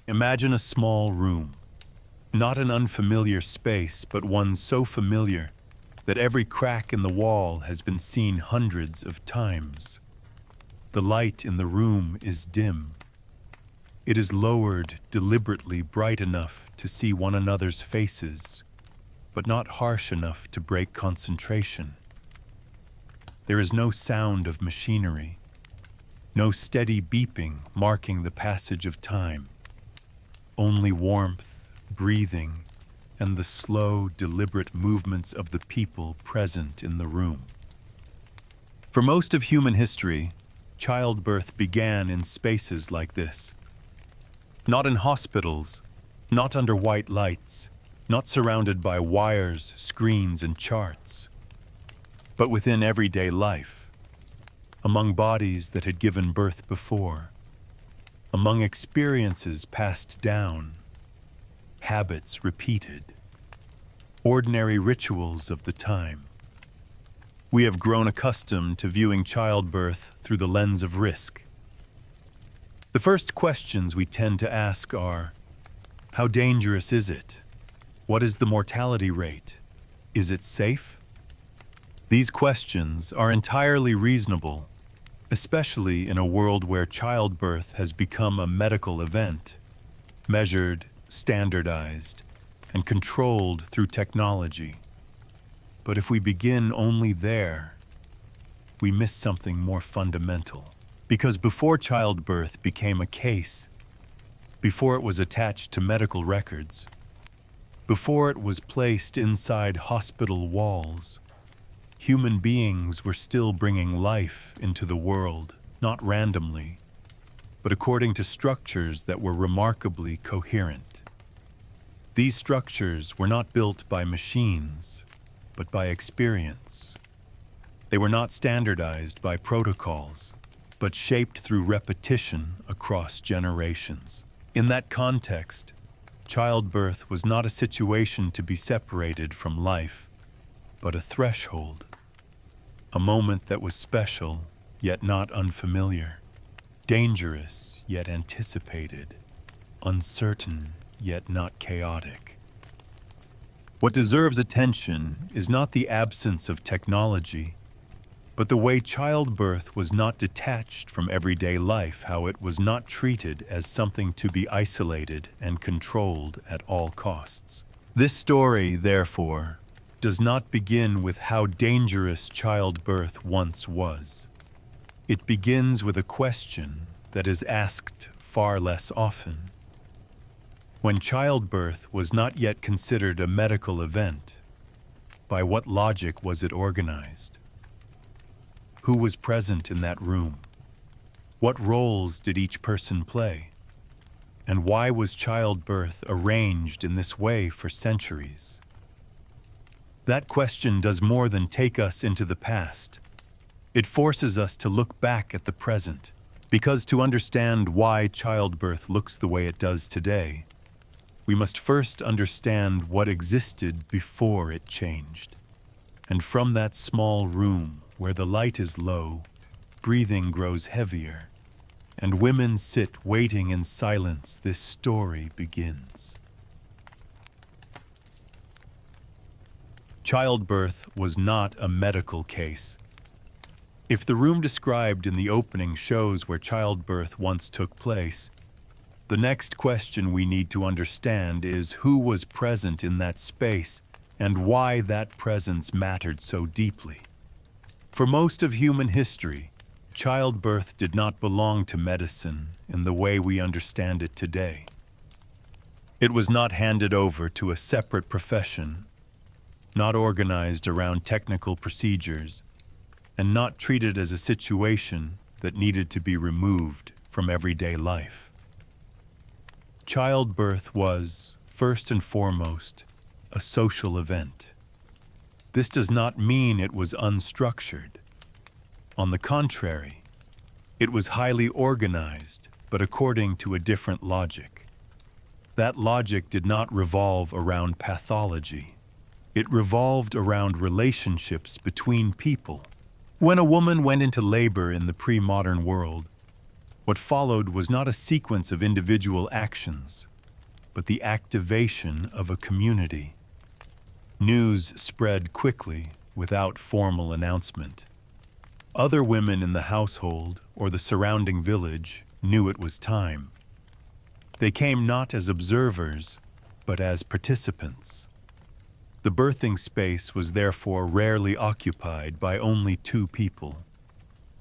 Imagine a small room, not an unfamiliar space, but one so familiar that every crack in the wall has been seen hundreds of times. The light in the room is dim. It is lowered deliberately bright enough to see one another's faces, but not harsh enough to break concentration. There is no sound of machinery, no steady beeping marking the passage of time. Only warmth, breathing, and the slow, deliberate movements of the people present in the room. For most of human history, childbirth began in spaces like this. Not in hospitals, not under white lights, not surrounded by wires, screens, and charts, but within everyday life, among bodies that had given birth before, among experiences passed down, habits repeated, ordinary rituals of the time. We have grown accustomed to viewing childbirth through the lens of risk. The first questions we tend to ask are, how dangerous is it? What is the mortality rate? Is it safe? These questions are entirely reasonable, especially in a world where childbirth has become a medical event, measured, standardized, and controlled through technology. But if we begin only there, we miss something more fundamental. Because before childbirth became a case, before it was attached to medical records, before it was placed inside hospital walls, human beings were still bringing life into the world, not randomly, but according to structures that were remarkably coherent. These structures were not built by machines, but by experience. They were not standardized by protocols, but shaped through repetition across generations. In that context, childbirth was not a situation to be separated from life, but a threshold, a moment that was special, yet not unfamiliar, dangerous, yet anticipated, uncertain, yet not chaotic. What deserves attention is not the absence of technology, but the way childbirth was not detached from everyday life, how it was not treated as something to be isolated and controlled at all costs. This story, therefore, does not begin with how dangerous childbirth once was. It begins with a question that is asked far less often. When childbirth was not yet considered a medical event, by what logic was it organized? Who was present in that room? What roles did each person play? And why was childbirth arranged in this way for centuries? That question does more than take us into the past. It forces us to look back at the present, because to understand why childbirth looks the way it does today, we must first understand what existed before it changed. And from that small room, where the light is low, breathing grows heavier, and women sit waiting in silence, this story begins. Childbirth was not a medical case. If the room described in the opening shows where childbirth once took place, the next question we need to understand is who was present in that space and why that presence mattered so deeply. For most of human history, childbirth did not belong to medicine in the way we understand it today. It was not handed over to a separate profession, not organized around technical procedures, and not treated as a situation that needed to be removed from everyday life. Childbirth was, first and foremost, a social event. This does not mean it was unstructured. On the contrary, it was highly organized, but according to a different logic. That logic did not revolve around pathology. It revolved around relationships between people. When a woman went into labor in the pre-modern world, What followed was not a sequence of individual actions, but the activation of a community. News spread quickly without formal announcement. Other women in the household or the surrounding village knew it was time. They came not as observers, but as participants. The birthing space was therefore rarely occupied by only two people.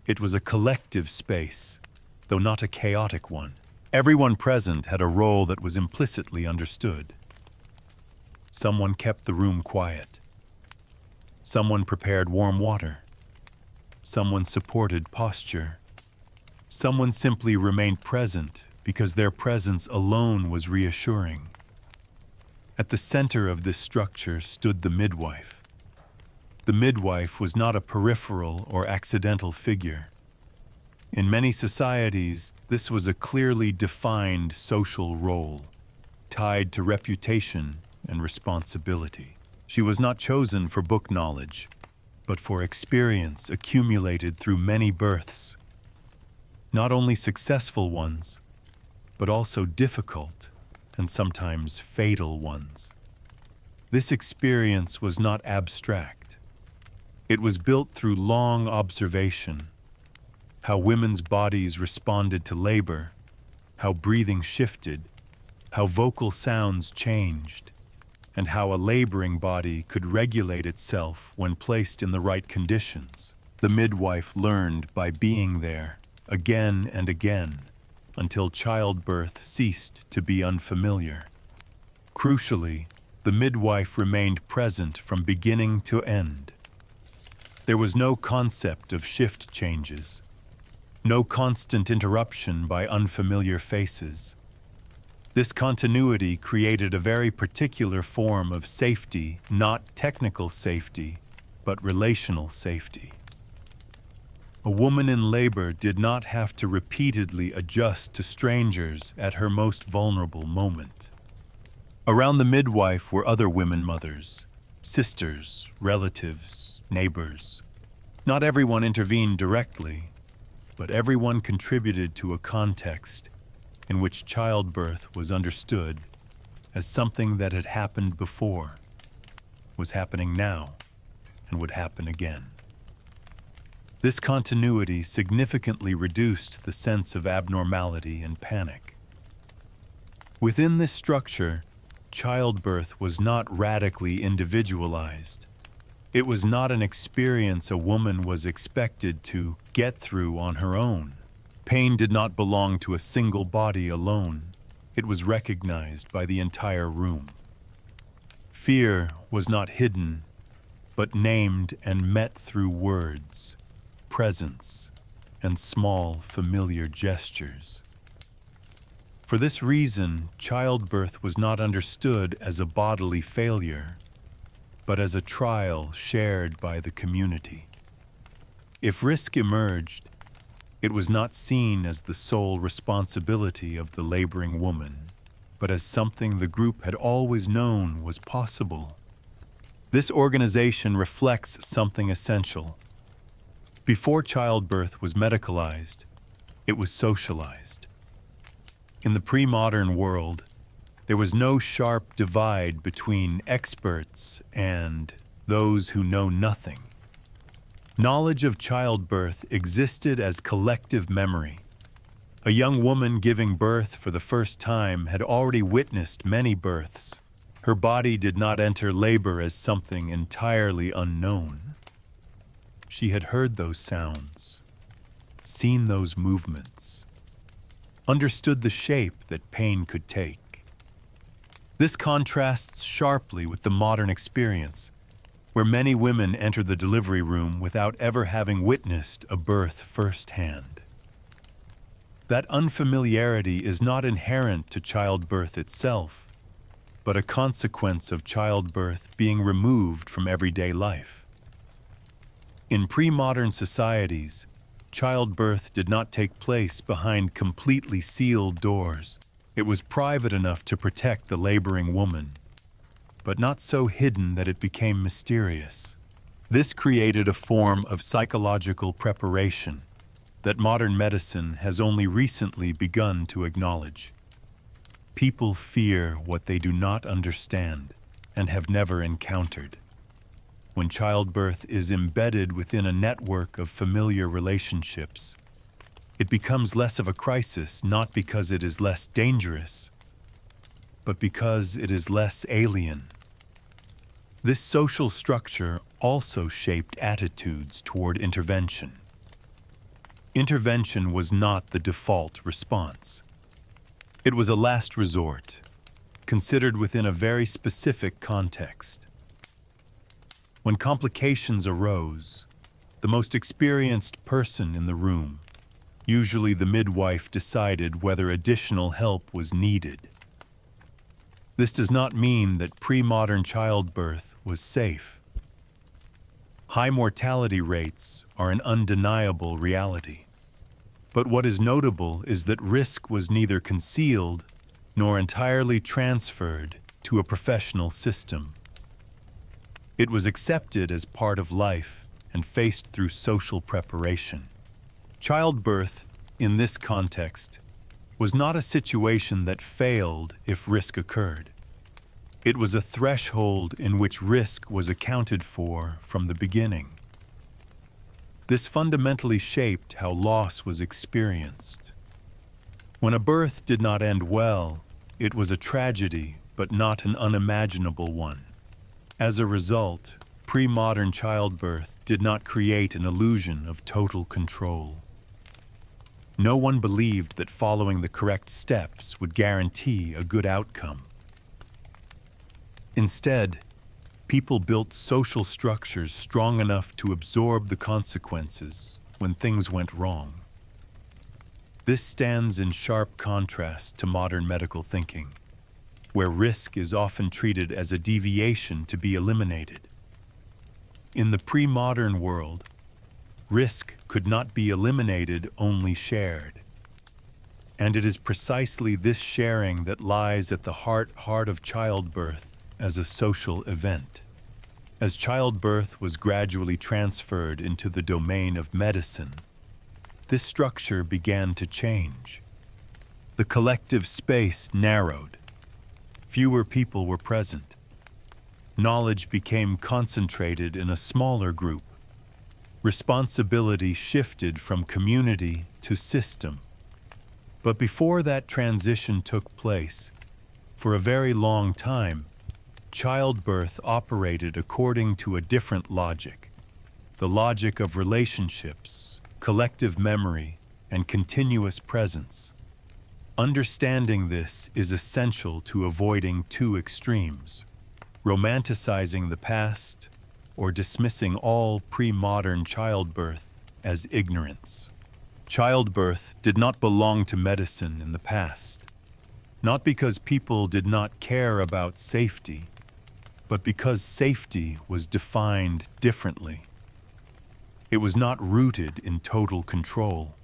It was a collective space, though not a chaotic one. Everyone present had a role that was implicitly understood. Someone kept the room quiet. Someone prepared warm water. Someone supported posture. Someone simply remained present because their presence alone was reassuring. At the center of this structure stood the midwife. The midwife was not a peripheral or accidental figure. In many societies, this was a clearly defined social role, tied to reputation and responsibility. She was not chosen for book knowledge, but for experience accumulated through many births. Not only successful ones, but also difficult and sometimes fatal ones. This experience was not abstract. It was built through long observation, how women's bodies responded to labor, how breathing shifted, how vocal sounds changed, and how a laboring body could regulate itself when placed in the right conditions. The midwife learned by being there again and again until childbirth ceased to be unfamiliar. Crucially, the midwife remained present from beginning to end. There was no concept of shift changes, no constant interruption by unfamiliar faces. This continuity created a very particular form of safety, not technical safety, but relational safety. A woman in labor did not have to repeatedly adjust to strangers at her most vulnerable moment. Around the midwife were other women mothers, sisters, relatives, neighbors. Not everyone intervened directly, but everyone contributed to a context in which childbirth was understood as something that had happened before, was happening now, and would happen again. This continuity significantly reduced the sense of abnormality and panic. Within this structure, childbirth was not radically individualized. It was not an experience a woman was expected to get through on her own. Pain did not belong to a single body alone. It was recognized by the entire room. Fear was not hidden, but named and met through words, presence, and small, familiar gestures. For this reason, childbirth was not understood as a bodily failure, but as a trial shared by the community. If risk emerged, it was not seen as the sole responsibility of the laboring woman, but as something the group had always known was possible. This organization reflects something essential. Before childbirth was medicalized, it was socialized. In the pre-modern world, there was no sharp divide between experts and those who know nothing. Knowledge of childbirth existed as collective memory. A young woman giving birth for the first time had already witnessed many births. Her body did not enter labor as something entirely unknown. She had heard those sounds, seen those movements, understood the shape that pain could take. This contrasts sharply with the modern experience, where many women enter the delivery room without ever having witnessed a birth firsthand. That unfamiliarity is not inherent to childbirth itself, but a consequence of childbirth being removed from everyday life. In pre-modern societies, childbirth did not take place behind completely sealed doors. It was private enough to protect the laboring woman, but not so hidden that it became mysterious. This created a form of psychological preparation, that modern medicine has only recently begun to acknowledge. People fear what they do not understand and have never encountered. When childbirth is embedded within a network of familiar relationships, it becomes less of a crisis not because it is less dangerous, but because it is less alien. This social structure also shaped attitudes toward intervention. Intervention was not the default response. It was a last resort, considered within a very specific context. When complications arose, the most experienced person in the room, usually the midwife, decided whether additional help was needed. This does not mean that pre-modern childbirth was safe. High mortality rates are an undeniable reality. But what is notable is that risk was neither concealed nor entirely transferred to a professional system. It was accepted as part of life and faced through social preparation. Childbirth, in this context, was not a situation that failed if risk occurred. It was a threshold in which risk was accounted for from the beginning. This fundamentally shaped how loss was experienced. When a birth did not end well, it was a tragedy, but not an unimaginable one. As a result, pre-modern childbirth did not create an illusion of total control. No one believed that following the correct steps would guarantee a good outcome. Instead, people built social structures strong enough to absorb the consequences when things went wrong. This stands in sharp contrast to modern medical thinking, where risk is often treated as a deviation to be eliminated. In the pre-modern world, risk could not be eliminated, only shared. And it is precisely this sharing that lies at the heart of childbirth as a social event. As childbirth was gradually transferred into the domain of medicine, this structure began to change. The collective space narrowed. Fewer people were present. Knowledge became concentrated in a smaller group. Responsibility shifted from community to system. But before that transition took place, for a very long time, childbirth operated according to a different logic, the logic of relationships, collective memory, and continuous presence. Understanding this is essential to avoiding two extremes: romanticizing the past or dismissing all pre-modern childbirth as ignorance. Childbirth did not belong to medicine in the past, not because people did not care about safety, but because safety was defined differently. It was not rooted in total control,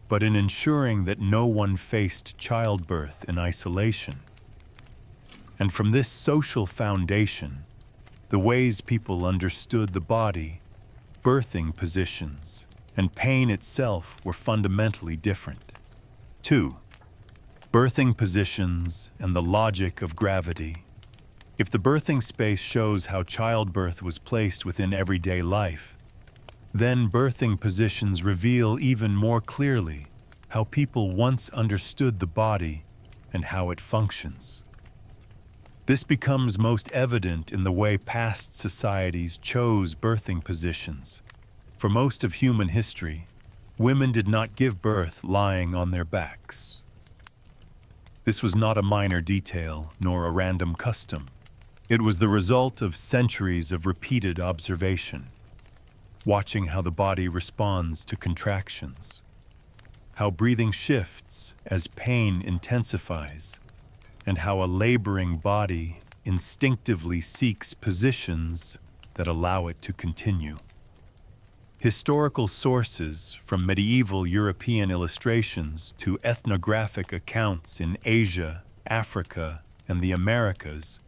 but in ensuring that no one faced childbirth in isolation. And from this social foundation, the ways people understood the body, birthing positions, and pain itself were fundamentally different. 2. Birthing positions and the logic of gravity. If the birthing space shows how childbirth was placed within everyday life, then birthing positions reveal even more clearly how people once understood the body and how it functions. This becomes most evident in the way past societies chose birthing positions. For most of human history, women did not give birth lying on their backs. This was not a minor detail nor a random custom. It was the result of centuries of repeated observation, watching how the body responds to contractions, how breathing shifts as pain intensifies, and how a laboring body instinctively seeks positions that allow it to continue. Historical sources, from medieval European illustrations to ethnographic accounts in Asia, Africa, and the Americas,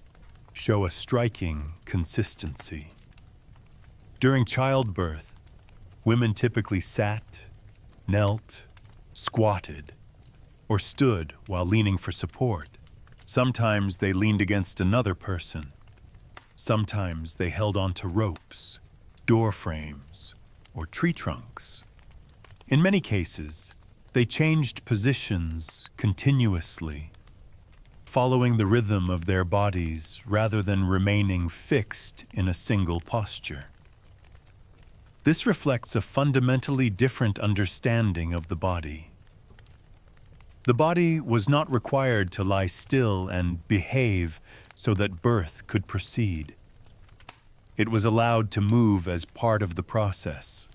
show a striking consistency. During childbirth, women typically sat, knelt, squatted, or stood while leaning for support. Sometimes they leaned against another person. Sometimes they held onto ropes, door frames, or tree trunks. In many cases, they changed positions continuously, following the rhythm of their bodies rather than remaining fixed in a single posture. This reflects a fundamentally different understanding of the body. The body was not required to lie still and behave so that birth could proceed. It was allowed to move as part of the process.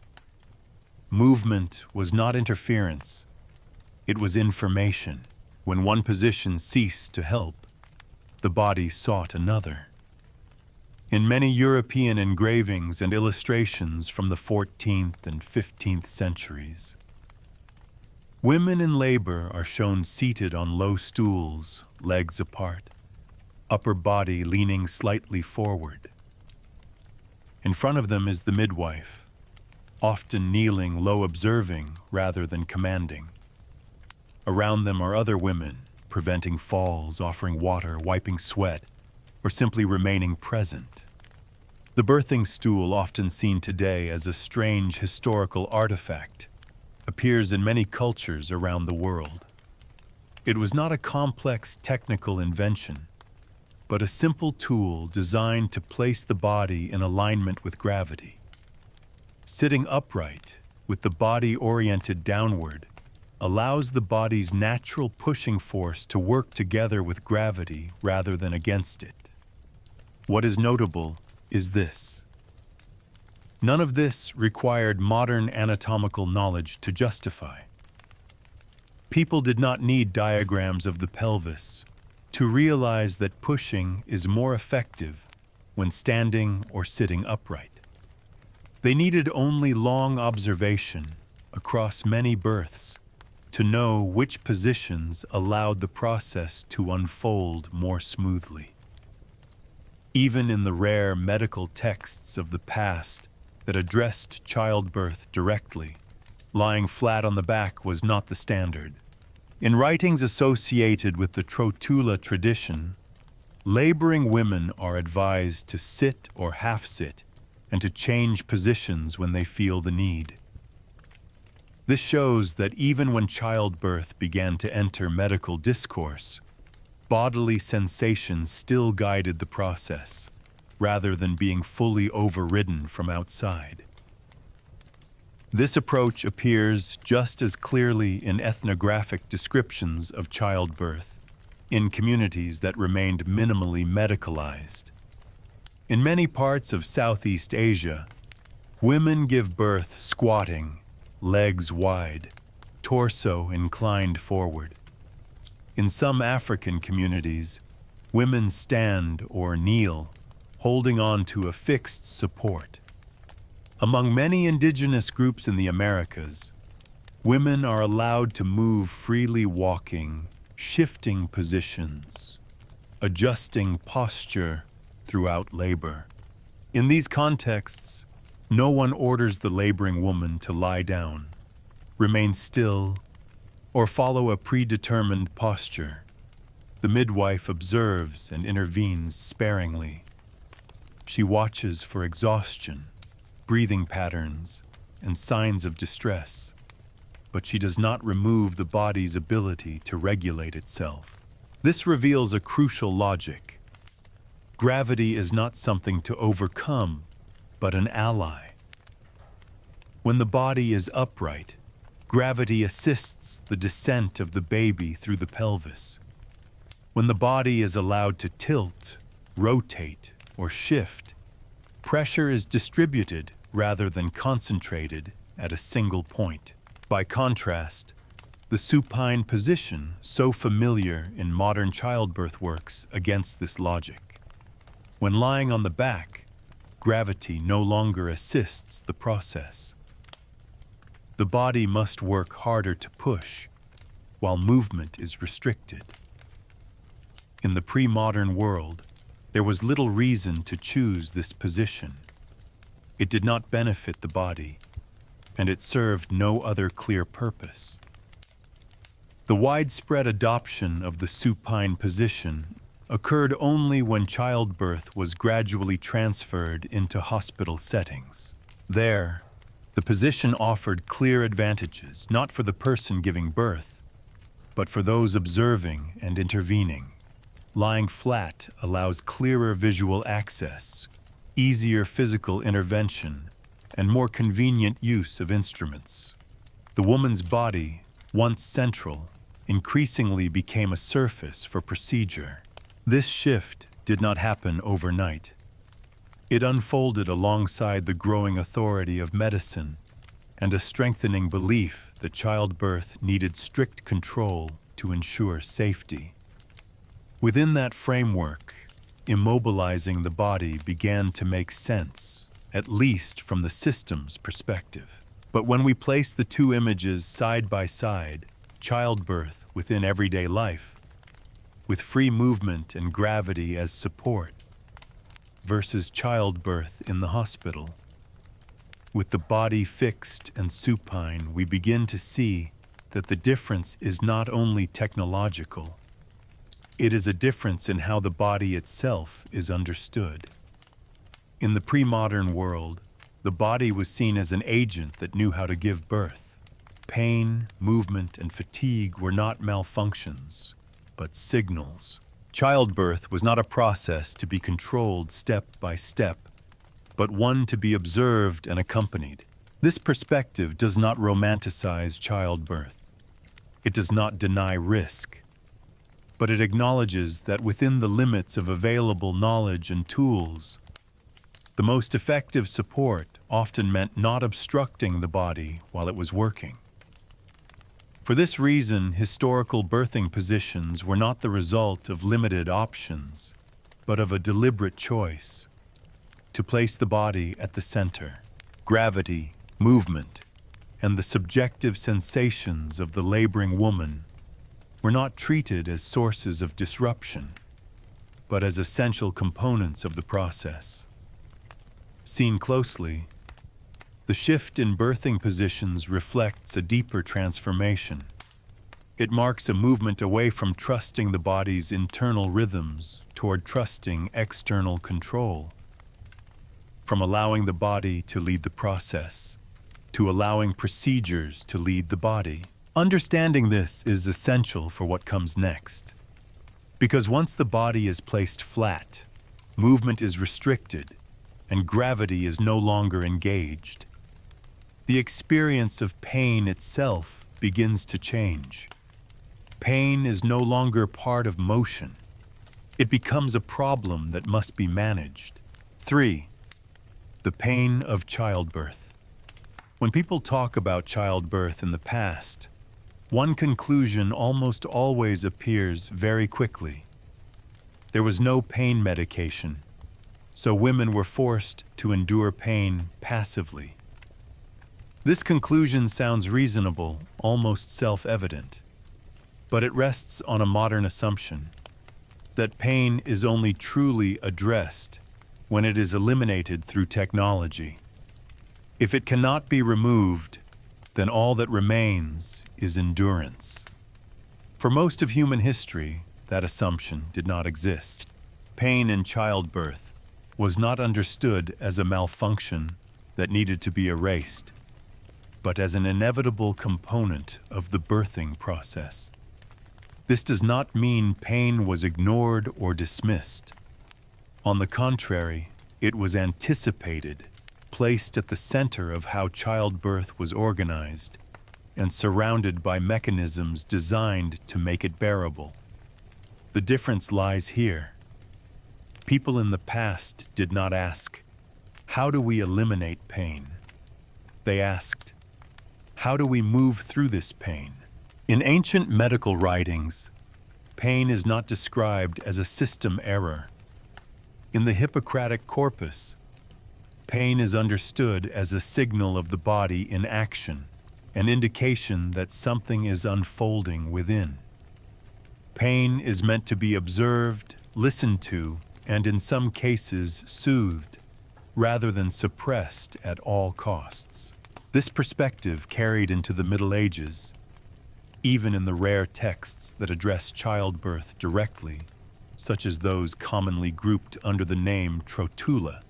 Movement was not interference. It was information. When one position ceased to help, the body sought another. In many European engravings and illustrations from the 14th and 15th centuries, women in labor are shown seated on low stools, legs apart, upper body leaning slightly forward. In front of them is the midwife, often kneeling low, observing rather than commanding. Around them are other women, preventing falls, offering water, wiping sweat, or simply remaining present. The birthing stool, often seen today as a strange historical artifact, appears in many cultures around the world. It was not a complex technical invention, but a simple tool designed to place the body in alignment with gravity. Sitting upright, with the body oriented downward, allows the body's natural pushing force to work together with gravity rather than against it. What is notable is this: none of this required modern anatomical knowledge to justify. People did not need diagrams of the pelvis to realize that pushing is more effective when standing or sitting upright. They needed only long observation across many births to know which positions allowed the process to unfold more smoothly. Even in the rare medical texts of the past that addressed childbirth directly, lying flat on the back was not the standard. In writings associated with the Trotula tradition, laboring women are advised to sit or half-sit and to change positions when they feel the need. This shows that even when childbirth began to enter medical discourse, bodily sensations still guided the process, rather than being fully overridden from outside. This approach appears just as clearly in ethnographic descriptions of childbirth in communities that remained minimally medicalized. In many parts of Southeast Asia, women give birth squatting, legs wide, torso inclined forward. In some African communities, women stand or kneel, holding on to a fixed support. Among many indigenous groups in the Americas, women are allowed to move freely, walking, shifting positions, adjusting posture throughout labor. In these contexts, no one orders the laboring woman to lie down, remain still, or follow a predetermined posture. The midwife observes and intervenes sparingly. She watches for exhaustion, breathing patterns, and signs of distress, but she does not remove the body's ability to regulate itself. This reveals a crucial logic. Gravity is not something to overcome, but an ally. When the body is upright, gravity assists the descent of the baby through the pelvis. When the body is allowed to tilt, rotate, or shift, pressure is distributed rather than concentrated at a single point. By contrast, the supine position, so familiar in modern childbirth works against this logic. When lying on the back, gravity no longer assists the process. The body must work harder to push, while movement is restricted. In the pre-modern world, there was little reason to choose this position. It did not benefit the body, and it served no other clear purpose. The widespread adoption of the supine position occurred only when childbirth was gradually transferred into hospital settings. There, the position offered clear advantages, not for the person giving birth, but for those observing and intervening. Lying flat allows clearer visual access, easier physical intervention, and more convenient use of instruments. The woman's body, once central, increasingly became a surface for procedure. This shift did not happen overnight. It unfolded alongside the growing authority of medicine and a strengthening belief that childbirth needed strict control to ensure safety. Within that framework, immobilizing the body began to make sense, at least from the system's perspective. But when we place the two images side by side, childbirth within everyday life, with free movement and gravity as support, versus childbirth in the hospital, with the body fixed and supine, we begin to see that the difference is not only technological, it is a difference in how the body itself is understood. In the pre-modern world, the body was seen as an agent that knew how to give birth. Pain, movement, and fatigue were not malfunctions, but signals. Childbirth was not a process to be controlled step by step, but one to be observed and accompanied. This perspective does not romanticize childbirth. It does not deny risk, but it acknowledges that within the limits of available knowledge and tools, the most effective support often meant not obstructing the body while it was working. For this reason, historical birthing positions were not the result of limited options, but of a deliberate choice to place the body at the center. Gravity, movement, and the subjective sensations of the laboring woman were not treated as sources of disruption, but as essential components of the process. Seen closely, the shift in birthing positions reflects a deeper transformation. It marks a movement away from trusting the body's internal rhythms toward trusting external control, from allowing the body to lead the process to allowing procedures to lead the body. Understanding this is essential for what comes next, because once the body is placed flat, movement is restricted, and gravity is no longer engaged. The experience of pain itself begins to change. Pain is no longer part of motion. It becomes a problem that must be managed. 3. The pain of childbirth. When people talk about childbirth in the past, one conclusion almost always appears very quickly. There was no pain medication, so women were forced to endure pain passively. This conclusion sounds reasonable, almost self-evident, but it rests on a modern assumption that pain is only truly addressed when it is eliminated through technology. If it cannot be removed, then all that remains is endurance. For most of human history, that assumption did not exist. Pain in childbirth was not understood as a malfunction that needed to be erased, but as an inevitable component of the birthing process. This does not mean pain was ignored or dismissed. On the contrary, it was anticipated, placed at the center of how childbirth was organized, and surrounded by mechanisms designed to make it bearable. The difference lies here. People in the past did not ask, "How do we eliminate pain?" They asked, "How do we move through this pain?" In ancient medical writings, pain is not described as a system error. In the Hippocratic corpus, pain is understood as a signal of the body in action, an indication that something is unfolding within. Pain is meant to be observed, listened to, and in some cases soothed, rather than suppressed at all costs. This perspective carried into the Middle Ages, even in the rare texts that address childbirth directly, such as those commonly grouped under the name trotula.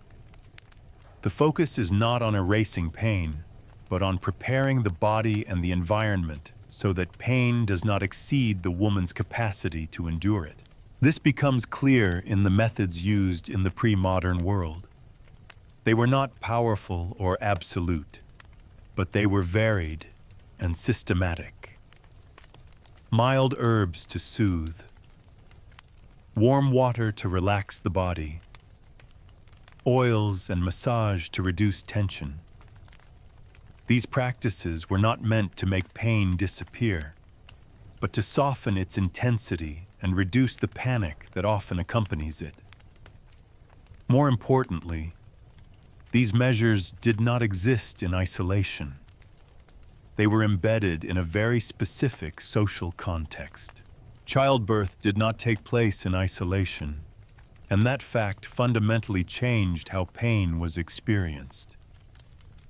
The focus is not on erasing pain, but on preparing the body and the environment so that pain does not exceed the woman's capacity to endure it. This becomes clear in the methods used in the pre-modern world. They were not powerful or absolute, but they were varied and systematic. Mild herbs to soothe, warm water to relax the body, oils and massage to reduce tension. These practices were not meant to make pain disappear, but to soften its intensity and reduce the panic that often accompanies it. More importantly, these measures did not exist in isolation. They were embedded in a very specific social context. Childbirth did not take place in isolation, and that fact fundamentally changed how pain was experienced.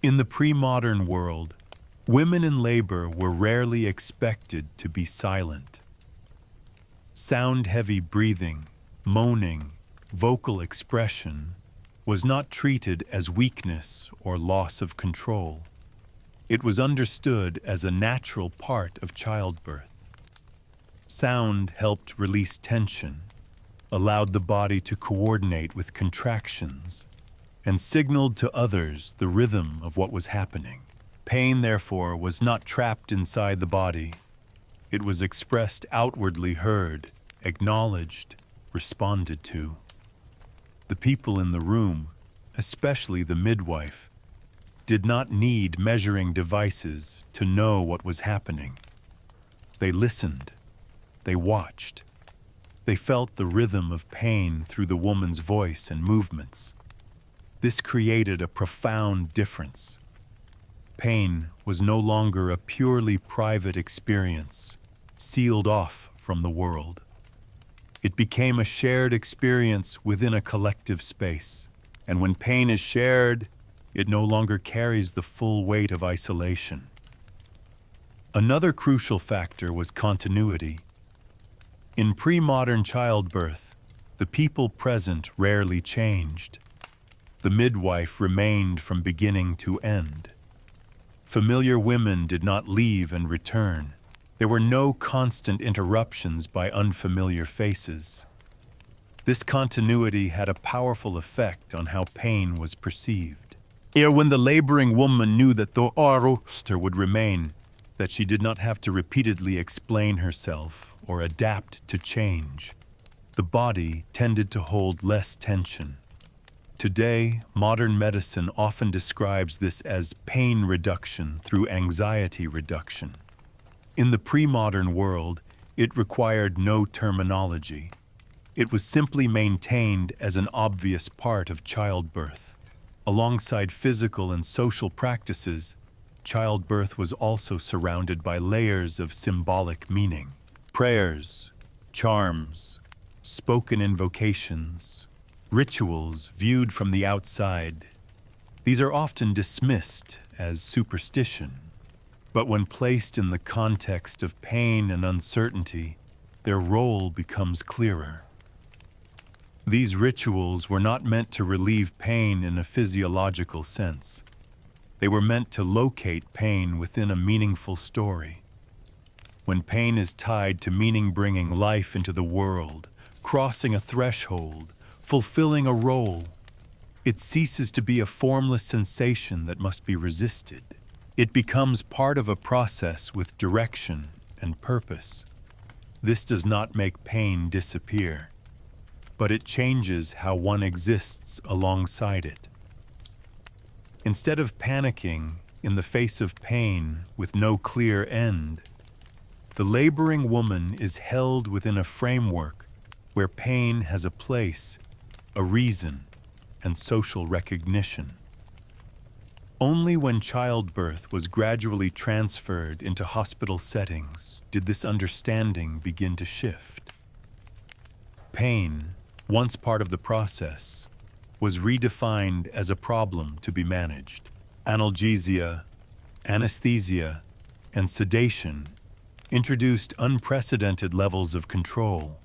In the pre-modern world, women in labor were rarely expected to be silent. Sound-heavy breathing, moaning, vocal expression was not treated as weakness or loss of control. It was understood as a natural part of childbirth. Sound helped release tension, allowed the body to coordinate with contractions, and signaled to others the rhythm of what was happening. Pain, therefore, was not trapped inside the body. It was expressed outwardly, heard, acknowledged, responded to. The people in the room, especially the midwife, did not need measuring devices to know what was happening. They listened. They watched. They felt the rhythm of pain through the woman's voice and movements. This created a profound difference. Pain was no longer a purely private experience, sealed off from the world. It became a shared experience within a collective space. And when pain is shared, it no longer carries the full weight of isolation. Another crucial factor was continuity. In pre-modern childbirth, the people present rarely changed. The midwife remained from beginning to end. Familiar women did not leave and return. There were no constant interruptions by unfamiliar faces. This continuity had a powerful effect on how pain was perceived. When the laboring woman knew that the roster would remain, that she did not have to repeatedly explain herself or adapt to change, the body tended to hold less tension. Today, modern medicine often describes this as pain reduction through anxiety reduction. In the pre-modern world, it required no terminology. It was simply maintained as an obvious part of childbirth. Alongside physical and social practices, childbirth was also surrounded by layers of symbolic meaning. Prayers, charms, spoken invocations, rituals viewed from the outside. These are often dismissed as superstition, but when placed in the context of pain and uncertainty, their role becomes clearer. These rituals were not meant to relieve pain in a physiological sense. They were meant to locate pain within a meaningful story. When pain is tied to meaning, bringing life into the world, crossing a threshold, fulfilling a role, it ceases to be a formless sensation that must be resisted. It becomes part of a process with direction and purpose. This does not make pain disappear, but it changes how one exists alongside it. Instead of panicking in the face of pain with no clear end, the laboring woman is held within a framework where pain has a place, a reason, and social recognition. Only when childbirth was gradually transferred into hospital settings did this understanding begin to shift. Pain, once part of the process, was redefined as a problem to be managed. Analgesia, anesthesia, and sedation introduced unprecedented levels of control.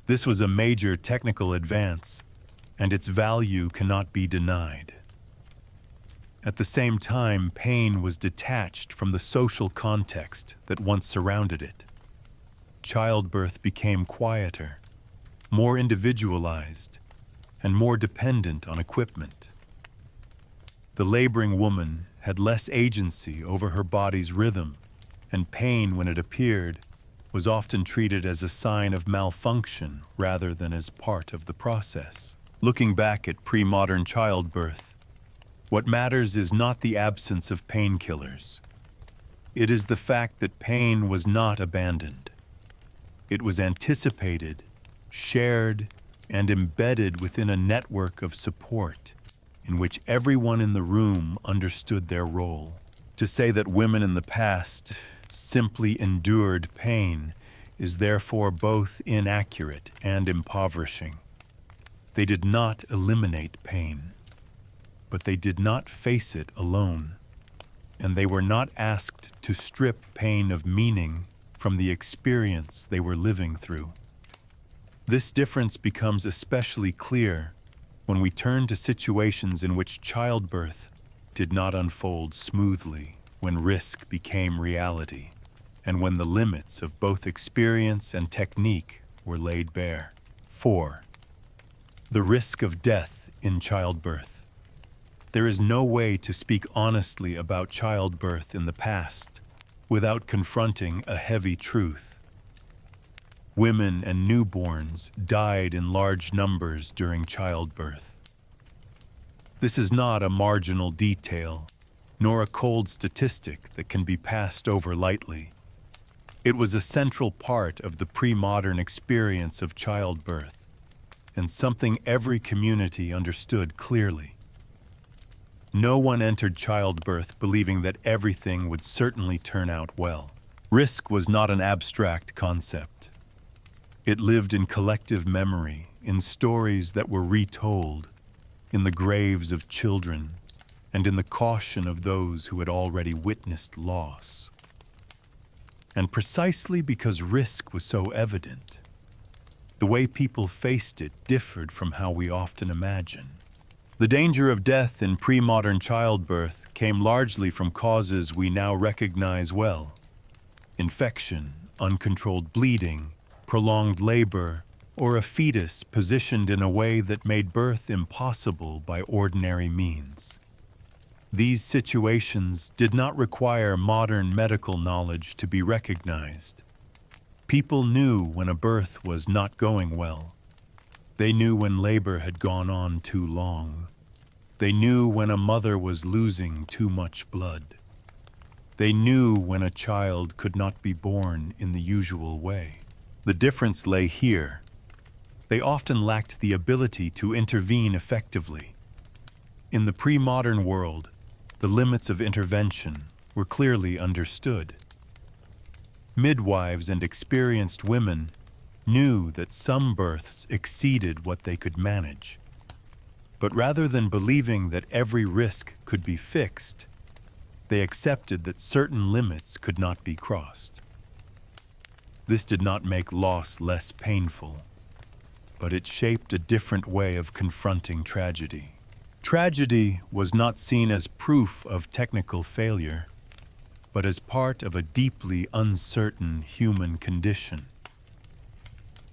This was a major technical advance, and its value cannot be denied. At the same time, pain was detached from the social context that once surrounded it. Childbirth became quieter, more individualized, and more dependent on equipment. The laboring woman had less agency over her body's rhythm, and pain, when it appeared, was often treated as a sign of malfunction rather than as part of the process. Looking back at pre-modern childbirth, what matters is not the absence of painkillers. It is the fact that pain was not abandoned. It was anticipated, shared, and embedded within a network of support in which everyone in the room understood their role. To say that women in the past simply endured pain is therefore both inaccurate and impoverishing. They did not eliminate pain, but they did not face it alone, and they were not asked to strip pain of meaning from the experience they were living through. This difference becomes especially clear when we turn to situations in which childbirth did not unfold smoothly, when risk became reality, and when the limits of both experience and technique were laid bare. 4. The risk of death in childbirth. There is no way to speak honestly about childbirth in the past without confronting a heavy truth. Women and newborns died in large numbers during childbirth. This is not a marginal detail, nor a cold statistic that can be passed over lightly. It was a central part of the pre-modern experience of childbirth, and something every community understood clearly. No one entered childbirth believing that everything would certainly turn out well. Risk was not an abstract concept. It lived in collective memory, in stories that were retold, in the graves of children, and in the caution of those who had already witnessed loss. And precisely because risk was so evident, the way people faced it differed from how we often imagine. The danger of death in pre-modern childbirth came largely from causes we now recognize well: infection, uncontrolled bleeding, prolonged labor, or a fetus positioned in a way that made birth impossible by ordinary means. These situations did not require modern medical knowledge to be recognized. People knew when a birth was not going well. They knew when labor had gone on too long. They knew when a mother was losing too much blood. They knew when a child could not be born in the usual way. The difference lay here. They often lacked the ability to intervene effectively. In the pre-modern world, the limits of intervention were clearly understood. Midwives and experienced women knew that some births exceeded what they could manage. But rather than believing that every risk could be fixed, they accepted that certain limits could not be crossed. This did not make loss less painful, but it shaped a different way of confronting tragedy. Tragedy was not seen as proof of technical failure, but as part of a deeply uncertain human condition.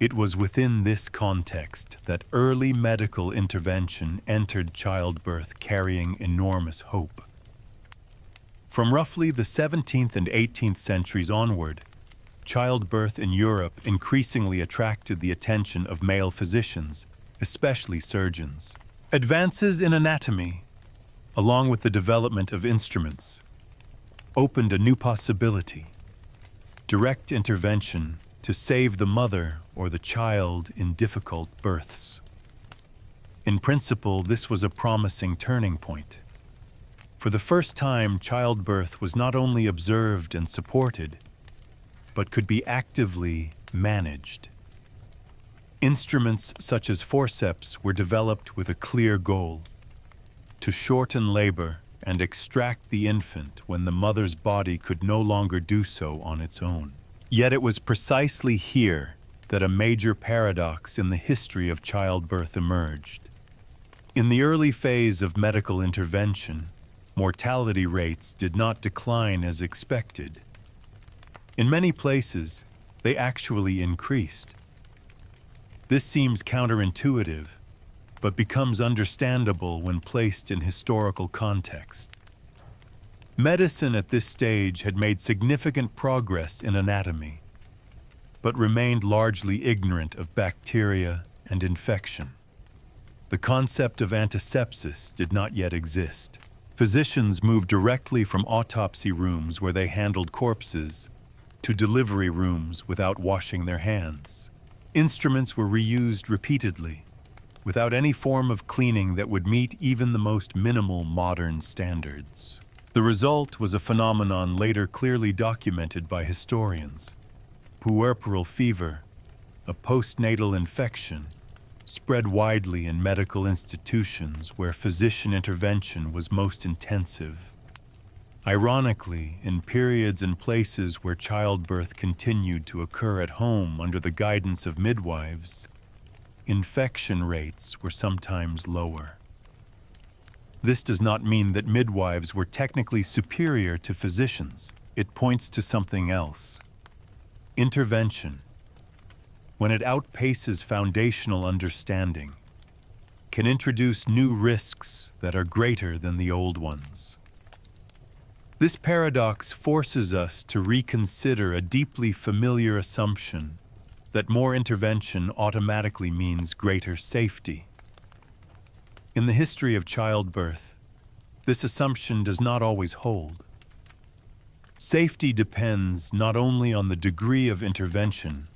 It was within this context that early medical intervention entered childbirth carrying enormous hope. From roughly the 17th and 18th centuries onward, childbirth in Europe increasingly attracted the attention of male physicians, especially surgeons. Advances in anatomy, along with the development of instruments, opened a new possibility: direct intervention to save the mother or the child in difficult births. In principle, this was a promising turning point. For the first time, childbirth was not only observed and supported, but could be actively managed. Instruments such as forceps were developed with a clear goal: to shorten labor and extract the infant when the mother's body could no longer do so on its own. Yet it was precisely here that a major paradox in the history of childbirth emerged. In the early phase of medical intervention, mortality rates did not decline as expected. In many places, they actually increased. This seems counterintuitive, but becomes understandable when placed in historical context. Medicine at this stage had made significant progress in anatomy, but remained largely ignorant of bacteria and infection. The concept of antisepsis did not yet exist. Physicians moved directly from autopsy rooms where they handled corpses to delivery rooms without washing their hands. Instruments were reused repeatedly, without any form of cleaning that would meet even the most minimal modern standards. The result was a phenomenon later clearly documented by historians. Puerperal fever, a postnatal infection, spread widely in medical institutions where physician intervention was most intensive. Ironically, in periods and places where childbirth continued to occur at home under the guidance of midwives, infection rates were sometimes lower. This does not mean that midwives were technically superior to physicians. It points to something else. Intervention, when it outpaces foundational understanding, can introduce new risks that are greater than the old ones. This paradox forces us to reconsider a deeply familiar assumption that more intervention automatically means greater safety. In the history of childbirth, this assumption does not always hold. Safety depends not only on the degree of intervention,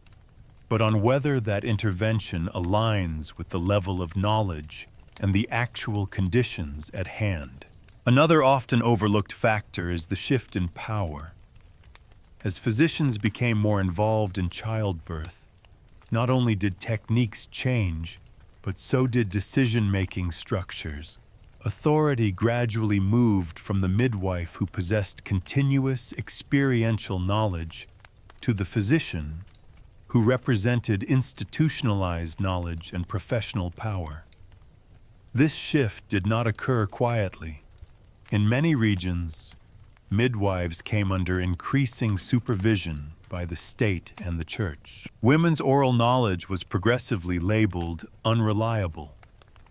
but on whether that intervention aligns with the level of knowledge and the actual conditions at hand. Another often overlooked factor is the shift in power. As physicians became more involved in childbirth, not only did techniques change, but so did decision-making structures. Authority gradually moved from the midwife who possessed continuous experiential knowledge to the physician who represented institutionalized knowledge and professional power. This shift did not occur quietly. In many regions, midwives came under increasing supervision by the state and the church. Women's oral knowledge was progressively labeled unreliable,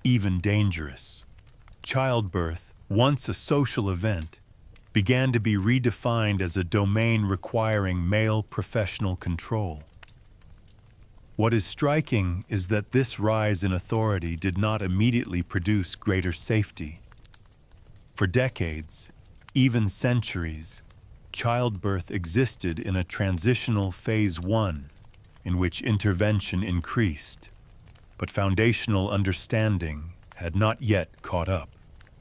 even dangerous. Childbirth, once a social event, began to be redefined as a domain requiring male professional control. What is striking is that this rise in authority did not immediately produce greater safety. For decades, even centuries, childbirth existed in a transitional phase 1 in which intervention increased, but foundational understanding had not yet caught up.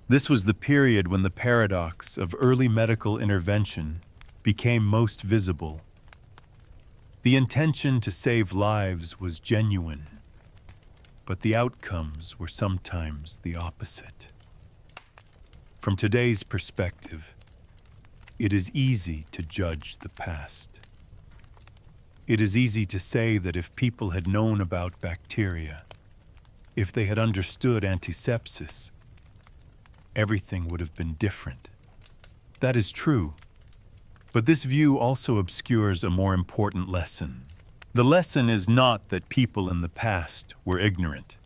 This was the period when the paradox of early medical intervention became most visible. The intention to save lives was genuine, but the outcomes were sometimes the opposite. From today's perspective, it is easy to judge the past. It is easy to say that if people had known about bacteria, if they had understood antisepsis, everything would have been different. That is true, but this view also obscures a more important lesson. The lesson is not that people in the past were ignorant.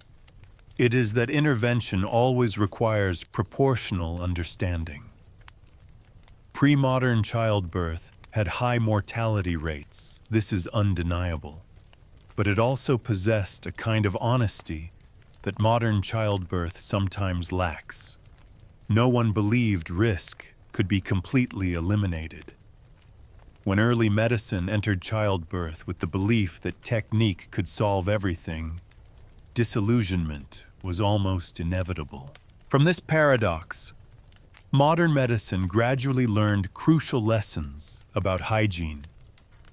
It is that intervention always requires proportional understanding. Pre-modern childbirth had high mortality rates. This is undeniable. But it also possessed a kind of honesty that modern childbirth sometimes lacks. No one believed risk could be completely eliminated. When early medicine entered childbirth with the belief that technique could solve everything, disillusionment was almost inevitable. From this paradox, modern medicine gradually learned crucial lessons about hygiene,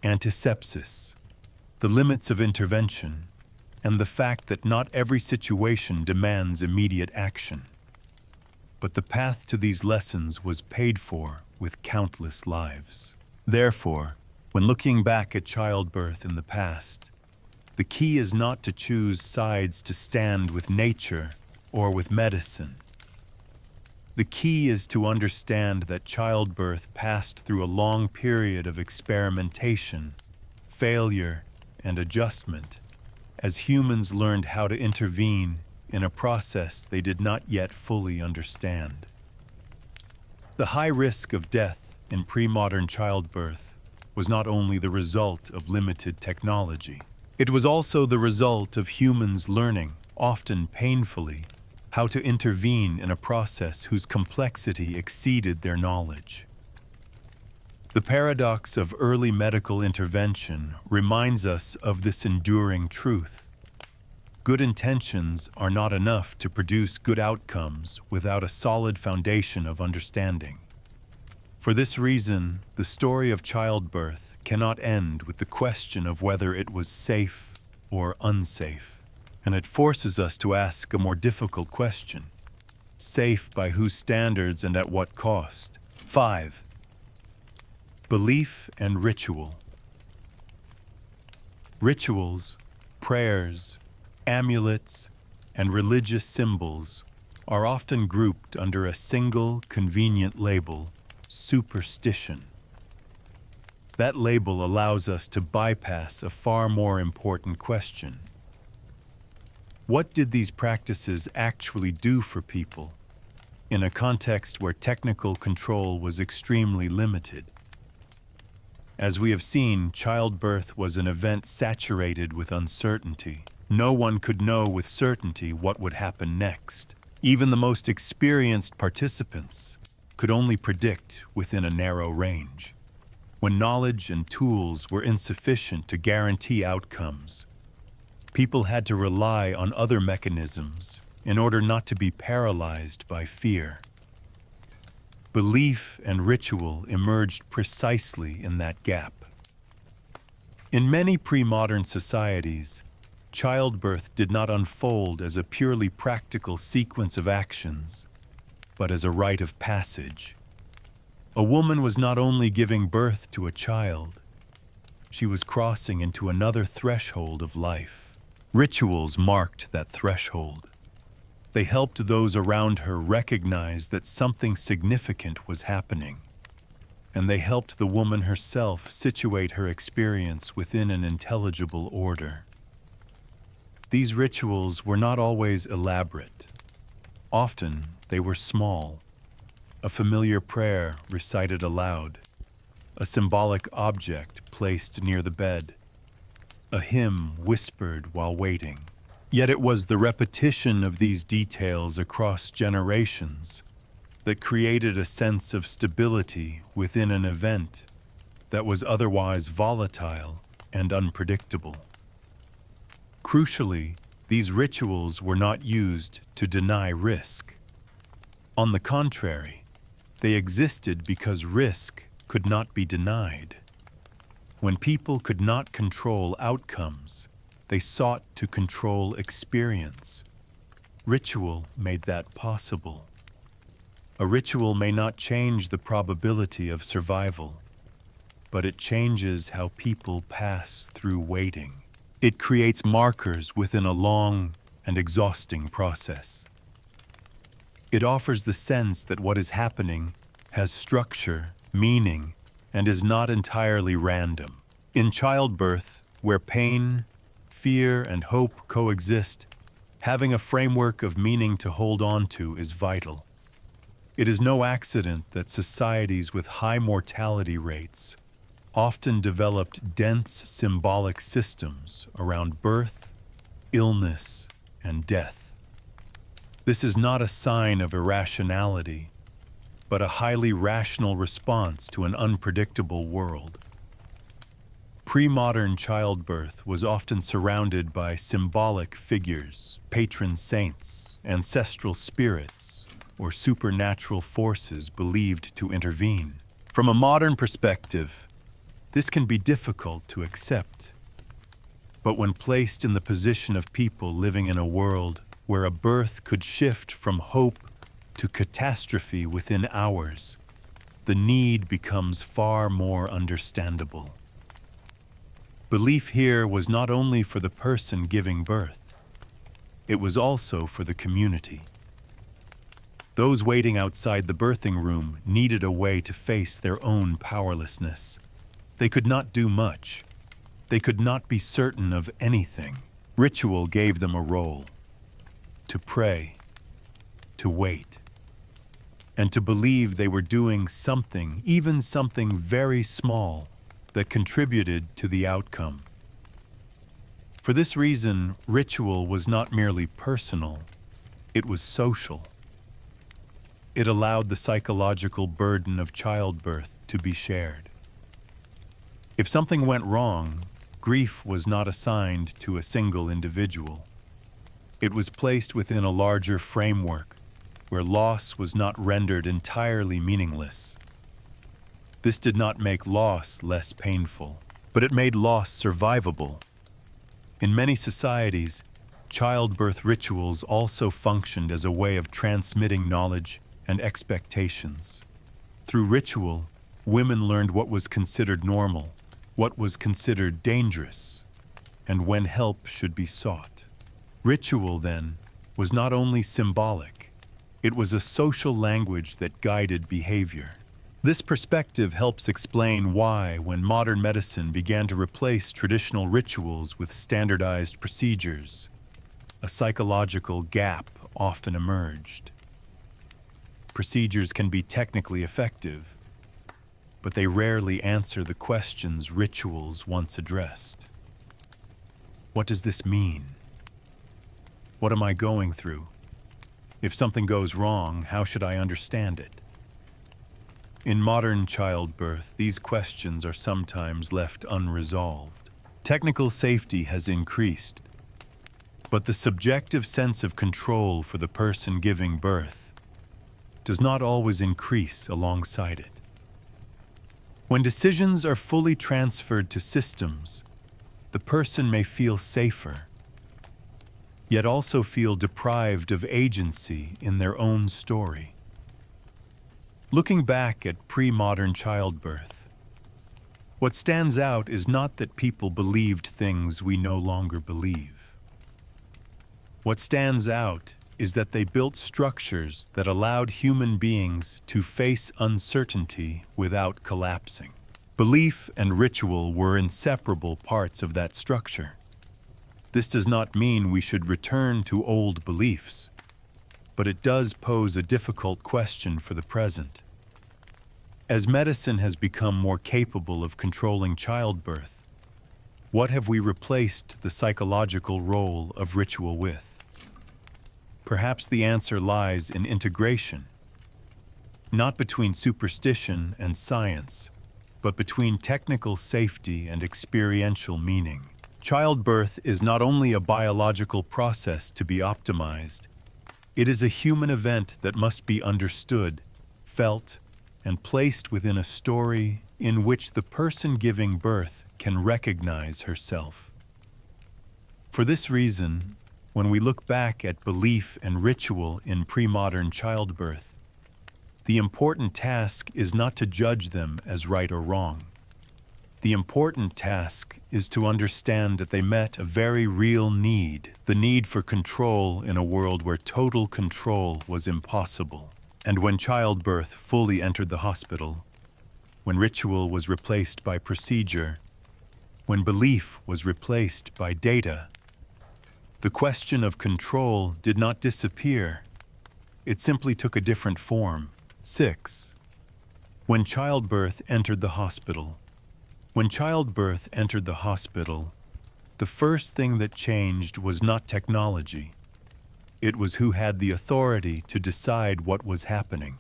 antisepsis, the limits of intervention, and the fact that not every situation demands immediate action. but the path to these lessons was paid for with countless lives. Therefore, when looking back at childbirth in the past, the key is not to choose sides to stand with nature or with medicine. The key is to understand that childbirth passed through a long period of experimentation, failure, and adjustment, as humans learned how to intervene in a process they did not yet fully understand. The high risk of death in pre-modern childbirth was not only the result of limited technology, it was also the result of humans learning, often painfully, how to intervene in a process whose complexity exceeded their knowledge. The paradox of early medical intervention reminds us of this enduring truth. Good intentions are not enough to produce good outcomes without a solid foundation of understanding. For this reason, the story of childbirth cannot end with the question of whether it was safe or unsafe, and it forces us to ask a more difficult question. Safe by whose standards and at what cost? 5. Belief and ritual. Rituals, prayers, amulets, and religious symbols are often grouped under a single, convenient label: superstition. That label allows us to bypass a far more important question. What did these practices actually do for people in a context where technical control was extremely limited? As we have seen, childbirth was an event saturated with uncertainty. No one could know with certainty what would happen next. Even the most experienced participants could only predict within a narrow range. When knowledge and tools were insufficient to guarantee outcomes, people had to rely on other mechanisms in order not to be paralyzed by fear. Belief and ritual emerged precisely in that gap. In many pre-modern societies, childbirth did not unfold as a purely practical sequence of actions, but as a rite of passage. A woman was not only giving birth to a child, she was crossing into another threshold of life. Rituals marked that threshold. They helped those around her recognize that something significant was happening, and they helped the woman herself situate her experience within an intelligible order. These rituals were not always elaborate. Often, they were small. A familiar prayer recited aloud, a symbolic object placed near the bed, a hymn whispered while waiting. Yet it was the repetition of these details across generations that created a sense of stability within an event that was otherwise volatile and unpredictable. Crucially, these rituals were not used to deny risk. On the contrary, they existed because risk could not be denied. When people could not control outcomes, they sought to control experience. Ritual made that possible. A ritual may not change the probability of survival, but it changes how people pass through waiting. It creates markers within a long and exhausting process. It offers the sense that what is happening has structure, meaning, and is not entirely random. In childbirth, where pain, fear, and hope coexist, having a framework of meaning to hold on to is vital. It is no accident that societies with high mortality rates often developed dense symbolic systems around birth, illness, and death. This is not a sign of irrationality, but a highly rational response to an unpredictable world. Pre-modern childbirth was often surrounded by symbolic figures, patron saints, ancestral spirits, or supernatural forces believed to intervene. From a modern perspective, this can be difficult to accept. But when placed in the position of people living in a world where a birth could shift from hope to catastrophe within hours, the need becomes far more understandable. Belief here was not only for the person giving birth, it was also for the community. Those waiting outside the birthing room needed a way to face their own powerlessness. They could not do much. They could not be certain of anything. Ritual gave them a role: to pray, to wait, and to believe they were doing something, even something very small, that contributed to the outcome. For this reason, ritual was not merely personal, it was social. It allowed the psychological burden of childbirth to be shared. If something went wrong, grief was not assigned to a single individual. It was placed within a larger framework where loss was not rendered entirely meaningless. This did not make loss less painful, but it made loss survivable. In many societies, childbirth rituals also functioned as a way of transmitting knowledge and expectations. Through ritual, women learned what was considered normal, what was considered dangerous, and when help should be sought. Ritual, then, was not only symbolic, it was a social language that guided behavior. This perspective helps explain why, when modern medicine began to replace traditional rituals with standardized procedures, a psychological gap often emerged. Procedures can be technically effective, but they rarely answer the questions rituals once addressed. What does this mean? What am I going through? If something goes wrong, how should I understand it? In modern childbirth, these questions are sometimes left unresolved. Technical safety has increased, but the subjective sense of control for the person giving birth does not always increase alongside it. When decisions are fully transferred to systems, the person may feel safer, yet also feel deprived of agency in their own story. Looking back at pre-modern childbirth, what stands out is not that people believed things we no longer believe. What stands out is that they built structures that allowed human beings to face uncertainty without collapsing. Belief and ritual were inseparable parts of that structure. This does not mean we should return to old beliefs, but it does pose a difficult question for the present. As medicine has become more capable of controlling childbirth, what have we replaced the psychological role of ritual with? Perhaps the answer lies in integration, not between superstition and science, but between technical safety and experiential meaning. Childbirth is not only a biological process to be optimized, it is a human event that must be understood, felt, and placed within a story in which the person giving birth can recognize herself. For this reason, when we look back at belief and ritual in pre-modern childbirth, the important task is not to judge them as right or wrong. The important task is to understand that they met a very real need, the need for control in a world where total control was impossible. And when childbirth fully entered the hospital, when ritual was replaced by procedure, when belief was replaced by data, the question of control did not disappear. It simply took a different form. 6. When childbirth entered the hospital. When childbirth entered the hospital, the first thing that changed was not technology. It was who had the authority to decide what was happening.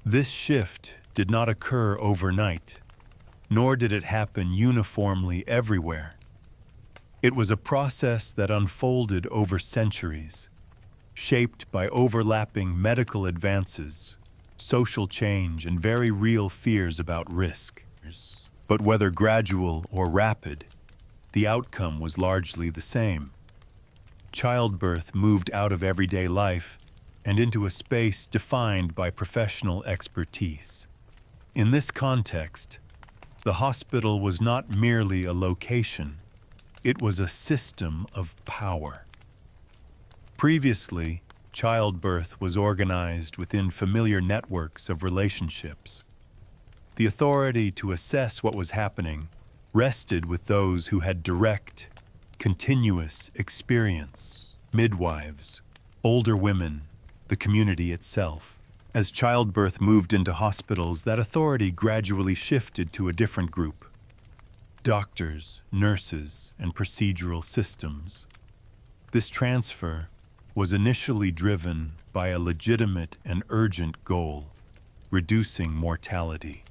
This shift did not occur overnight, nor did it happen uniformly everywhere. It was a process that unfolded over centuries, shaped by overlapping medical advances, social change, and very real fears about risk. But whether gradual or rapid, the outcome was largely the same. Childbirth moved out of everyday life and into a space defined by professional expertise. In this context, the hospital was not merely a location, it was a system of power. Previously, childbirth was organized within familiar networks of relationships. The authority to assess what was happening rested with those who had direct, continuous experience: midwives, older women, the community itself. As childbirth moved into hospitals, that authority gradually shifted to a different group: doctors, nurses, and procedural systems. This transfer was initially driven by a legitimate and urgent goal: reducing mortality.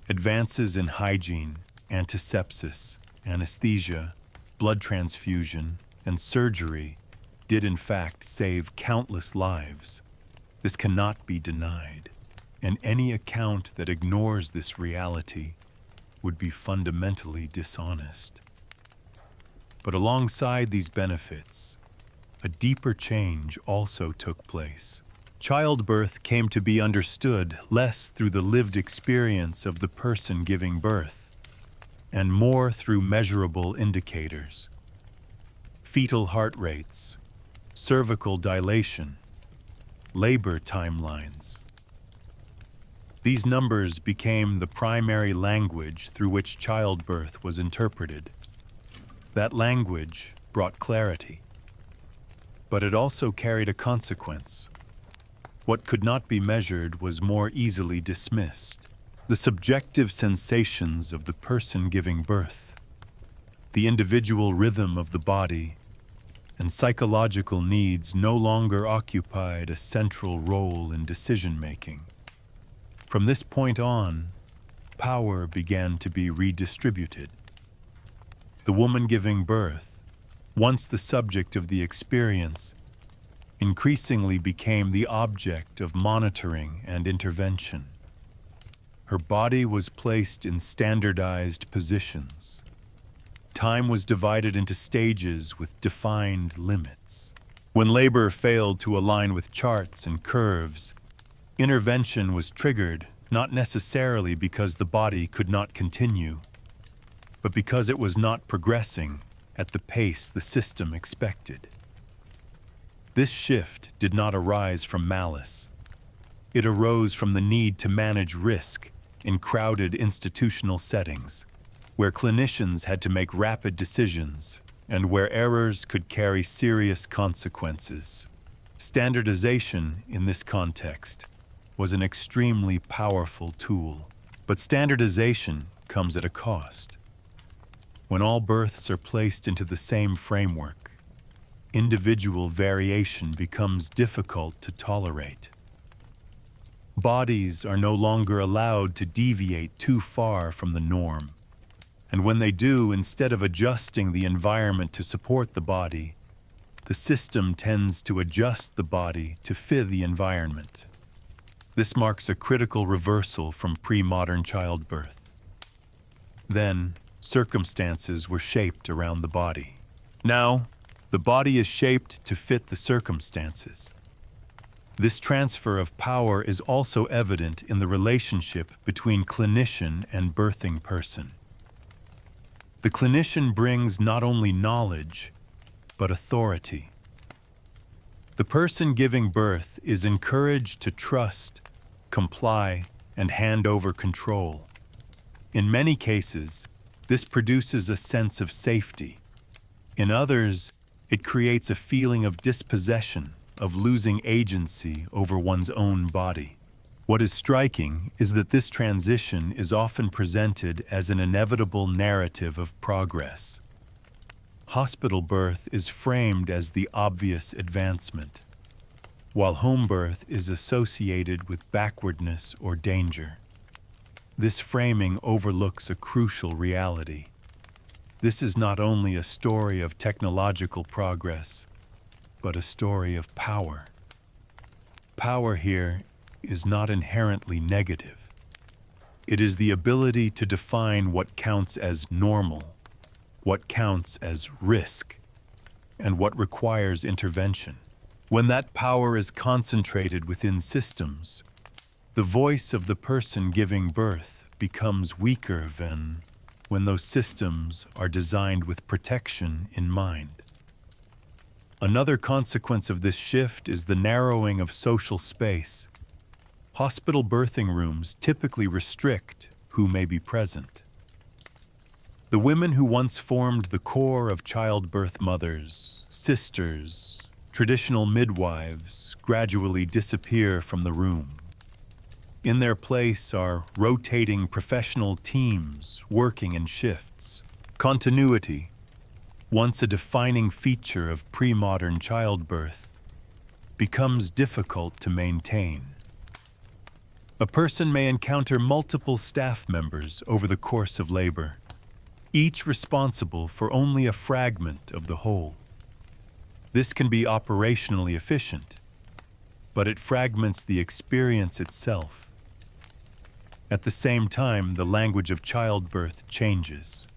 Advances in hygiene, antisepsis, anesthesia, blood transfusion, and surgery did in fact save countless lives. This cannot be denied, and any account that ignores this reality would be fundamentally dishonest. But alongside these benefits, a deeper change also took place. Childbirth came to be understood less through the lived experience of the person giving birth, and more through measurable indicators: fetal heart rates, cervical dilation, labor timelines. These numbers became the primary language through which childbirth was interpreted. That language brought clarity, but it also carried a consequence. What could not be measured was more easily dismissed: the subjective sensations of the person giving birth, the individual rhythm of the body, and psychological needs no longer occupied a central role in decision-making. From this point on, power began to be redistributed. The woman giving birth, once the subject of the experience, increasingly became the object of monitoring and intervention. Her body was placed in standardized positions. Time was divided into stages with defined limits. When labor failed to align with charts and curves, intervention was triggered, not necessarily because the body could not continue, but because it was not progressing at the pace the system expected. This shift did not arise from malice. It arose from the need to manage risk in crowded institutional settings, where clinicians had to make rapid decisions and where errors could carry serious consequences. Standardization, in this context, was an extremely powerful tool, but standardization comes at a cost. When all births are placed into the same framework, individual variation becomes difficult to tolerate. Bodies are no longer allowed to deviate too far from the norm, and when they do, instead of adjusting the environment to support the body, the system tends to adjust the body to fit the environment. This marks a critical reversal from pre-modern childbirth. Then, circumstances were shaped around the body. Now, the body is shaped to fit the circumstances. This transfer of power is also evident in the relationship between clinician and birthing person. The clinician brings not only knowledge, but authority. The person giving birth is encouraged to trust, comply, and hand over control. In many cases, this produces a sense of safety. In others, it creates a feeling of dispossession, of losing agency over one's own body. What is striking is that this transition is often presented as an inevitable narrative of progress. Hospital birth is framed as the obvious advancement, while home birth is associated with backwardness or danger. This framing overlooks a crucial reality. This is not only a story of technological progress, but a story of power. Power here is not inherently negative. It is the ability to define what counts as normal, what counts as risk, and what requires intervention. When that power is concentrated within systems, the voice of the person giving birth becomes weaker than when those systems are designed with protection in mind. Another consequence of this shift is the narrowing of social space. Hospital birthing rooms typically restrict who may be present. The women who once formed the core of childbirth mothers, sisters, traditional midwives gradually disappear from the room. In their place are rotating professional teams working in shifts. Continuity, once a defining feature of pre-modern childbirth, becomes difficult to maintain. A person may encounter multiple staff members over the course of labor, each responsible for only a fragment of the whole. This can be operationally efficient, but it fragments the experience itself. At the same time, the language of childbirth changes.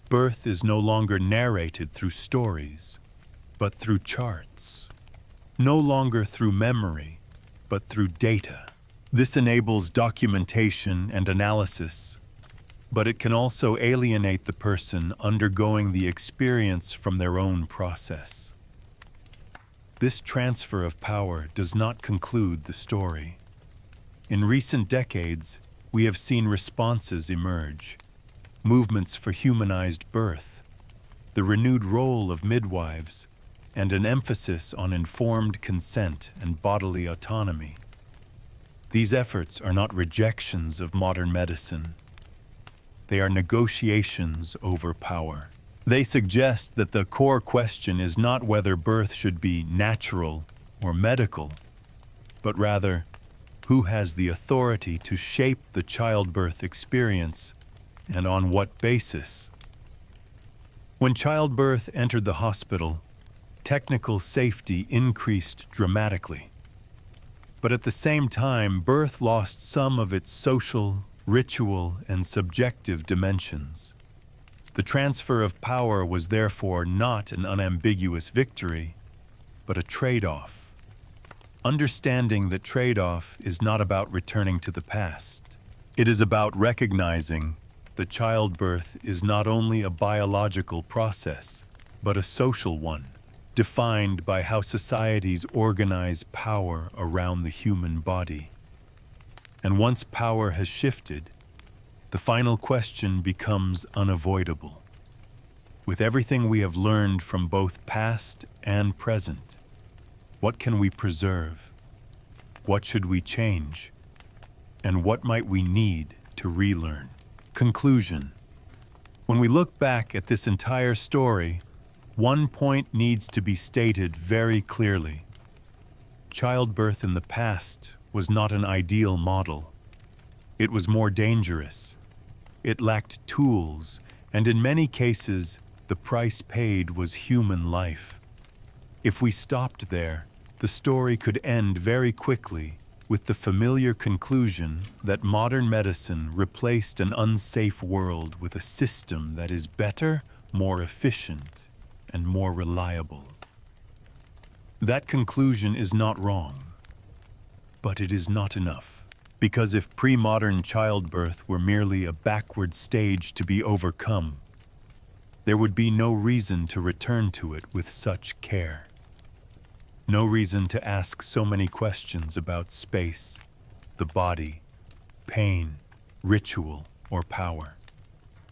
Birth is no longer narrated through stories, but through charts. No longer through memory, but through data. This enables documentation and analysis, but it can also alienate the person undergoing the experience from their own process. This transfer of power does not conclude the story. In recent decades, we have seen responses emerge, movements for humanized birth, the renewed role of midwives, and an emphasis on informed consent and bodily autonomy. These efforts are not rejections of modern medicine. They are negotiations over power. They suggest that the core question is not whether birth should be natural or medical, but rather, who has the authority to shape the childbirth experience and on what basis? When childbirth entered the hospital, technical safety increased dramatically. But at the same time, birth lost some of its social, ritual, and subjective dimensions. The transfer of power was therefore not an unambiguous victory, but a trade-off. Understanding that trade-off is not about returning to the past. It is about recognizing that childbirth is not only a biological process, but a social one, defined by how societies organize power around the human body. And once power has shifted, the final question becomes unavoidable. With everything we have learned from both past and present, what can we preserve? What should we change? And what might we need to relearn? Conclusion. When we look back at this entire story, one point needs to be stated very clearly. Childbirth in the past was not an ideal model. It was more dangerous. It lacked tools, and in many cases, the price paid was human life. If we stopped there, the story could end very quickly with the familiar conclusion that modern medicine replaced an unsafe world with a system that is better, more efficient, and more reliable. That conclusion is not wrong, but it is not enough. Because if pre-modern childbirth were merely a backward stage to be overcome, there would be no reason to return to it with such care. No reason to ask so many questions about space, the body, pain, ritual, or power.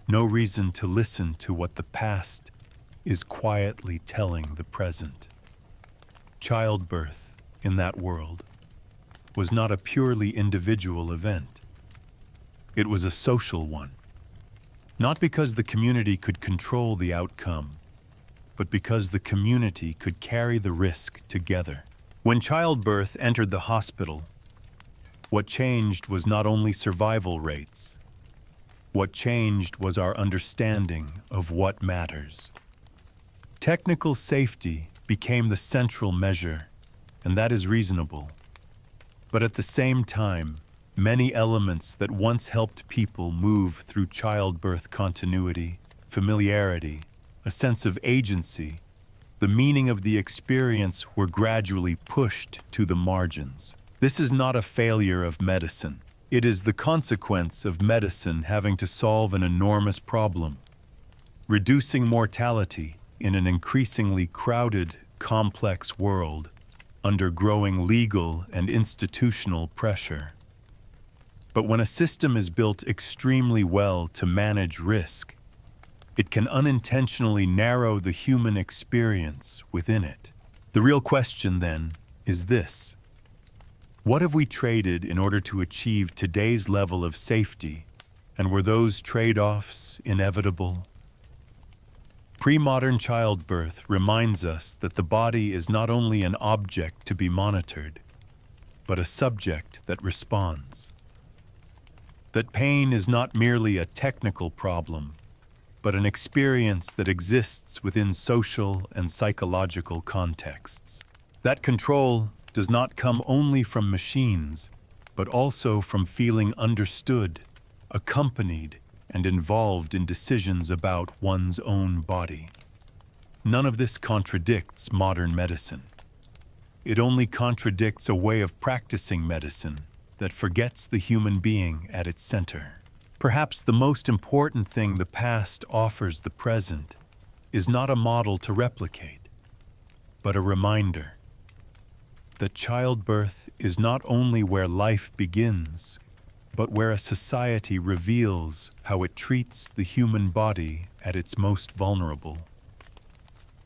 No reason to listen to what the past is quietly telling the present. Childbirth, in that world, was not a purely individual event. It was a social one. Not because the community could control the outcome, but because the community could carry the risk together. When childbirth entered the hospital, what changed was not only survival rates. What changed was our understanding of what matters. Technical safety became the central measure, and that is reasonable. But at the same time, many elements that once helped people move through childbirth continuity, familiarity, a sense of agency, The meaning of the experience were gradually pushed to the margins. This is not a failure of medicine. It is the consequence of medicine having to solve an enormous problem, reducing mortality in an increasingly crowded, complex world under growing legal and institutional pressure. But when a system is built extremely well to manage risk, it can unintentionally narrow the human experience within it. The real question, then, is this: what have we traded in order to achieve today's level of safety, and were those trade-offs inevitable? Pre-modern childbirth reminds us that the body is not only an object to be monitored, but a subject that responds. That pain is not merely a technical problem, but an experience that exists within social and psychological contexts. That control does not come only from machines, but also from feeling understood, accompanied, and involved in decisions about one's own body. None of this contradicts modern medicine. It only contradicts a way of practicing medicine that forgets the human being at its center. Perhaps the most important thing the past offers the present is not a model to replicate, but a reminder that childbirth is not only where life begins, but where a society reveals how it treats the human body at its most vulnerable.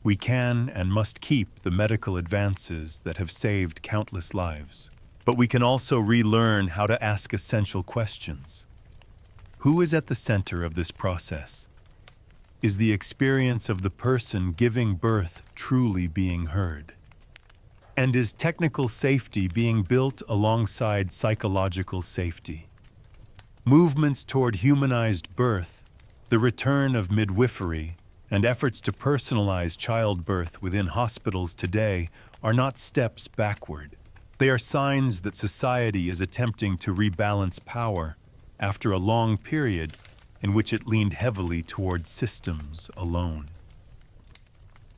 We can and must keep the medical advances that have saved countless lives, but we can also relearn how to ask essential questions. Who is at the center of this process? Is the experience of the person giving birth truly being heard? And is technical safety being built alongside psychological safety? Movements toward humanized birth, the return of midwifery, and efforts to personalize childbirth within hospitals today are not steps backward. They are signs that society is attempting to rebalance power after a long period in which it leaned heavily toward systems alone.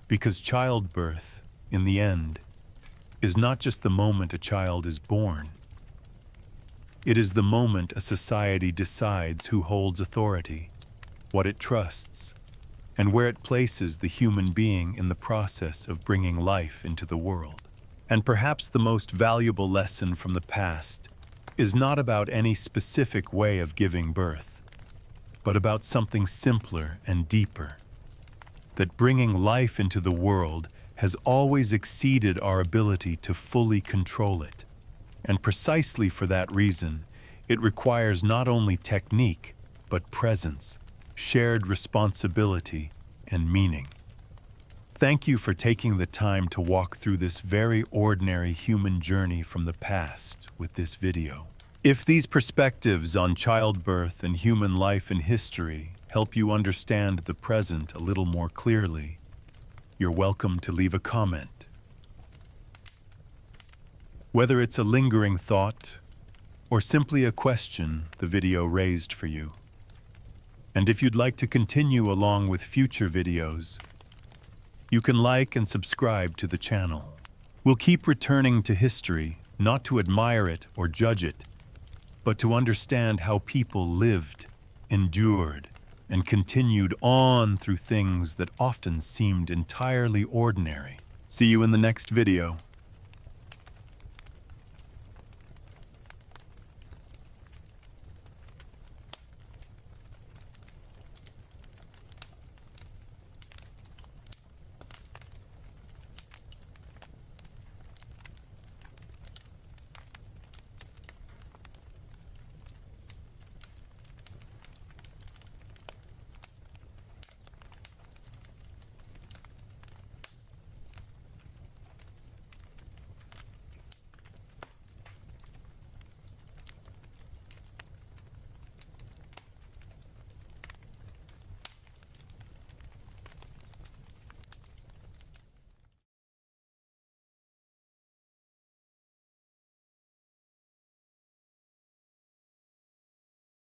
Because childbirth, in the end, is not just the moment a child is born. It is the moment a society decides who holds authority, what it trusts, and where it places the human being in the process of bringing life into the world. And perhaps the most valuable lesson from the past is not about any specific way of giving birth, but about something simpler and deeper. That bringing life into the world has always exceeded our ability to fully control it. And precisely for that reason, it requires not only technique, but presence, shared responsibility, and meaning. Thank you for taking the time to walk through this very ordinary human journey from the past with this video. If these perspectives on childbirth and human life and history help you understand the present a little more clearly, you're welcome to leave a comment. Whether it's a lingering thought or simply a question the video raised for you. And if you'd like to continue along with future videos, you can like and subscribe to the channel. We'll keep returning to history, not to admire it or judge it, but to understand how people lived, endured, and continued on through things that often seemed entirely ordinary. See you in the next video.